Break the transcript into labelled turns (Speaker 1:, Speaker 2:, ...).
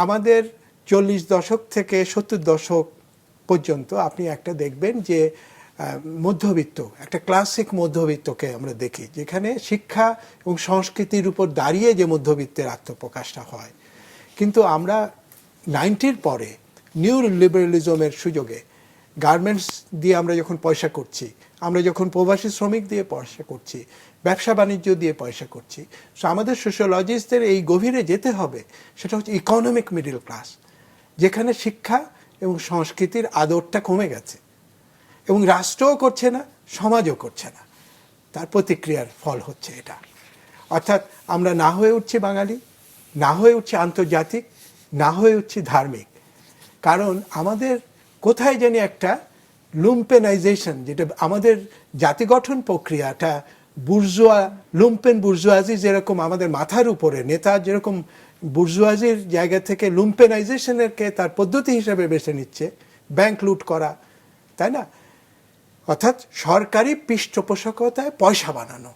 Speaker 1: আমাদের 40 দশক থেকে 70 দশক পর্যন্ত আপনি একটা দেখবেন যে মধ্যবিত্ত, একটা ক্লাসিক মধ্যবিত্তকে আমরা দেখি, যেখানে শিক্ষা এবং সংস্কৃতির উপর দাঁড়িয়ে যে মধ্যবিত্তের আত্মপ্রকাশটা হয়। কিন্তু আমরা 90-র পরে নিউ লিবারেলিজমের সুযোগে গার্মেন্টস দিয়ে আমরা যখন পয়সা করছি, আমরা যখন প্রবাসী শ্রমিক দিয়ে পয়সা করছি, ব্যবসা বাণিজ্য দিয়ে পয়সা করছি, সো আমাদের সোশ্যোলজিস্টদের এই গভীরে যেতে হবে। সেটা হচ্ছে ইকোনমিক মিডল ক্লাস, যেখানে শিক্ষা এবং সংস্কৃতির আদরটা কমে গেছে এবং রাষ্ট্রও করছে না, সমাজও করছে না। তার প্রতিক্রিয়ার ফল হচ্ছে এটা। অর্থাৎ আমরা না হয়ে উঠছি বাঙালি, না হয়ে উঠছি আন্তর্জাতিক, না হয়ে উঠছি ধার্মিক। কারণ আমাদের কোথায় জানি একটা লুম্পেনাইজেশন, যেটা আমাদের জাতি গঠন প্রক্রিয়াটা লুম্পেন বুর্জোয়াজি যেরকম আমাদের মাথার উপরে, নেতা যেরকম বুর্জোয়াজির জায়গা থেকে লুম্পেনাইজেশনকে তার পদ্ধতি হিসেবে বেছে নিচ্ছে, ব্যাংক লুট করা, তাই না? অর্থাৎ সরকারি পৃষ্ঠপোষকতায় পয়সা বানানো।